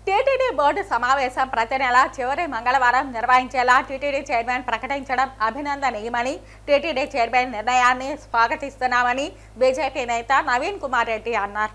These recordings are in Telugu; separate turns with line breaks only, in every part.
టీటీడీ బోర్డు సమావేశం ప్రతి నెల చివరి మంగళవారం నిర్వహించేలా టీటీడీ చైర్మన్ ప్రకటించడం అభినందనీయమని టీటీడీ చైర్మన్ నిర్ణయాన్ని స్వాగతిస్తున్నామని బీజేపీ నేత నవీన్ కుమార్ రెడ్డి అన్నారు.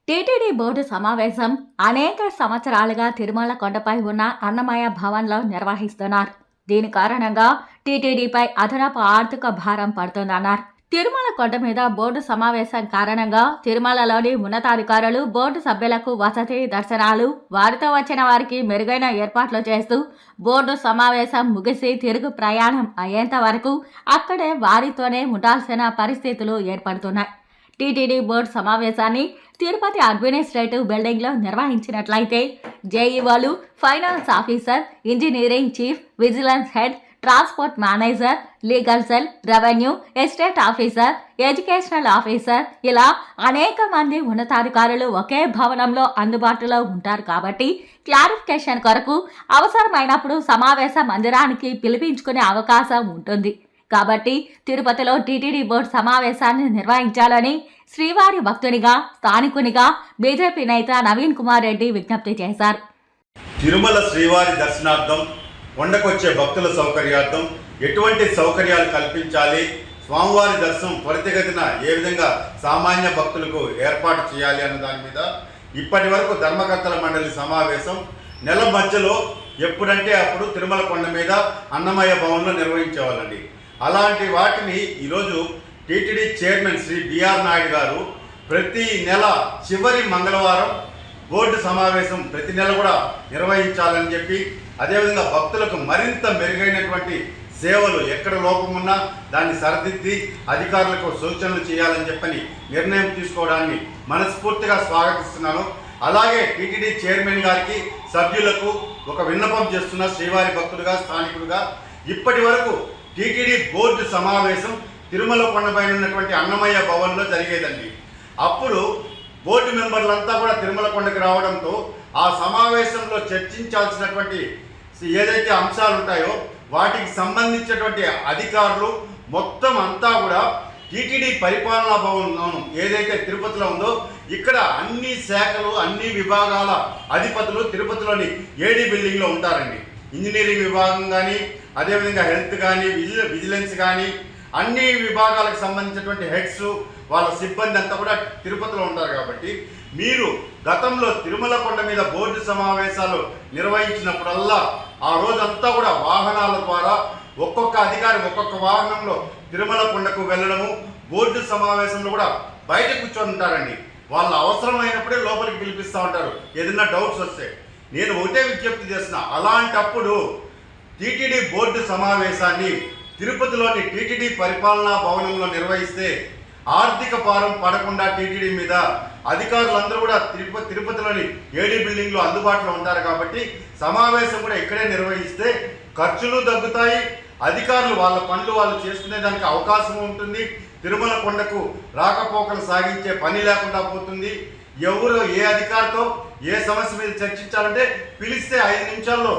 టీటీడీ బోర్డు సమావేశం అనేక సంవత్సరాలుగా తిరుమల కొండపై ఉన్న అన్నమయ్య భవన్లో నిర్వహిస్తున్నారు. దీని కారణంగా టీటీడీపై అదనపు ఆర్థిక భారం పడుతుందన్నారు. తిరుమల కొండ మీద బోర్డు సమావేశం కారణంగా తిరుమలలోని ఉన్నతాధికారులు బోర్డు సభ్యులకు వసతి, దర్శనాలు, వారితో వచ్చిన వారికి మెరుగైన ఏర్పాట్లు చేస్తూ బోర్డు సమావేశం ముగిసి తిరుగు ప్రయాణం అయ్యేంత వరకు అక్కడే వారితోనే ఉండాల్సిన పరిస్థితులు ఏర్పడుతున్నాయి. టీటీడీ బోర్డు సమావేశాన్ని తిరుపతి అడ్మినిస్ట్రేటివ్ బిల్డింగ్లో నిర్వహించినట్లయితే జేఈఓలు, finance officer, engineering chief, vigilance head, transport manager, legal cell, revenue, estate officer, educational officer ఇలా అనేక మంది ఉన్నతాధికారులు ఒకే భవనంలో అందుబాటులో ఉంటారు. కాబట్టి క్లారిఫికేషన్ కొరకు అవసరమైనప్పుడు సమావేశ మందిరానికి పిలిపించుకునే అవకాశం ఉంటుంది. కాబట్టి తిరుపతిలో టీటీడీ బోర్డు సమావేశాన్ని నిర్వహించాలని శ్రీవారి భక్తునిగా, స్థానికునిగా బీజేపీ నేత నవీన్ కుమార్ రెడ్డి విజ్ఞప్తి చేశారు.
తిరుమల శ్రీవారి దర్శనార్థం, కొండకొచ్చే భక్తుల సౌకర్యార్థం ఎటువంటి సౌకర్యాలు కల్పించాలి, స్వామివారి దర్శనం త్వరితగతిన ఏ విధంగా సామాన్య భక్తులకు ఏర్పాటు చేయాలి అన్న దాని మీద ఇప్పటి వరకు ధర్మకర్తల మండలి సమావేశం నెల మధ్యలో ఎప్పుడంటే అప్పుడు తిరుమల కొండ మీద అన్నమయ్య భవన్లో నిర్వహించేవాళ్ళండి. అలాంటి వాటిని ఈరోజు TTD chairman Shri BR Naidu గారు ప్రతి నెల చివరి మంగళవారం బోర్డు సమావేశం ప్రతి నెల కూడా నిర్వహించాలని చెప్పి, అదేవిధంగా భక్తులకు మరింత మెరుగైనటువంటి సేవలు ఎక్కడ లోపమున్నా దాన్ని సరిదిద్ది అధికారులకు సూచనలు చేయాలని చెప్పని నిర్ణయం తీసుకోవడాన్ని మనస్ఫూర్తిగా స్వాగతిస్తున్నాను. అలాగే టీటీడీ చైర్మన్ గారికి, సభ్యులకు ఒక విన్నపం చేస్తున్న శ్రీవారి భక్తులుగా, స్థానికులుగా, ఇప్పటి వరకు టీటీడీ బోర్డు సమావేశం తిరుమల కొండపైన ఉన్నటువంటి అన్నమయ్య భవన్లో జరిగేదండి. అప్పుడు బోర్డు మెంబర్లంతా కూడా తిరుమల కొండకి రావడంతో ఆ సమావేశంలో చర్చించాల్సినటువంటి ఏదైతే అంశాలు ఉంటాయో వాటికి సంబంధించినటువంటి అధికారులు మొత్తం అంతా కూడా టీటీడీ పరిపాలనా భవనం ఏదైతే తిరుపతిలో ఉందో ఇక్కడ అన్ని శాఖలు, అన్ని విభాగాల అధిపతులు తిరుపతిలోని ఏడీ బిల్డింగ్లో ఉంటారండి. ఇంజనీరింగ్ విభాగం కానీ, అదేవిధంగా హెల్త్ కానీ, విజిలెన్స్ కానీ, అన్ని విభాగాలకు సంబంధించినటువంటి హెడ్స్, వాళ్ళ సిబ్బంది అంతా కూడా తిరుపతిలో ఉంటారు. కాబట్టి మీరు గతంలో తిరుమల కొండ మీద బోర్డు సమావేశాలు నిర్వహించినప్పుడల్లా ఆ రోజంతా కూడా వాహనాల ద్వారా ఒక్కొక్క అధికారి ఒక్కొక్క వాహనంలో తిరుమల కొండకు వెళ్ళడము, బోర్డు సమావేశంలో కూడా బయట కూర్చొని ఉంటారండి. వాళ్ళ అవసరమైనప్పుడే లోపలికి పిలిపిస్తూ ఉంటారు ఏదైనా డౌట్స్ వస్తే. నేను ఒకటే విజ్ఞప్తి చేస్తున్నా, అలాంటప్పుడు టీటీడీ బోర్డు సమావేశాన్ని తిరుపతిలోని టీటీడీ పరిపాలనా భవనంలో నిర్వహిస్తే ఆర్థిక భారం పడకుండా టీటీడీ మీద అధికారులందరూ కూడా తిరుపతిలోని ఏడీ బిల్డింగ్లో అందుబాటులో ఉంటారు. కాబట్టి సమావేశం కూడా ఇక్కడే నిర్వహిస్తే ఖర్చులు తగ్గుతాయి, అధికారులు వాళ్ళ పనులు వాళ్ళు చేసుకునే దానికి అవకాశం ఉంటుంది, తిరుమల కొండకు రాకపోకలు సాగించే పని లేకుండా పోతుంది. ఎవరు ఏ అధికారితో ఏ సమస్య మీద చర్చించాలంటే పిలిస్తే 5 నిమిషాల్లో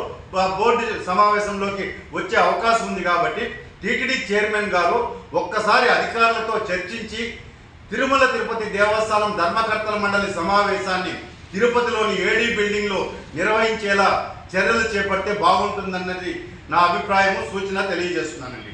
బోర్డు సమావేశంలోకి వచ్చే అవకాశం ఉంది. కాబట్టి టీటీడీ చైర్మన్ గారు ఒక్కసారి అధికారులతో చర్చించి తిరుమల తిరుపతి దేవస్థానం ధర్మకర్తల మండలి సమావేశాన్ని తిరుపతిలోని ఏడీ బిల్డింగ్లో నిర్వహించేలా చర్యలు చేపడితే బాగుంటుందన్నది నా అభిప్రాయము, సూచన తెలియజేస్తున్నానండి.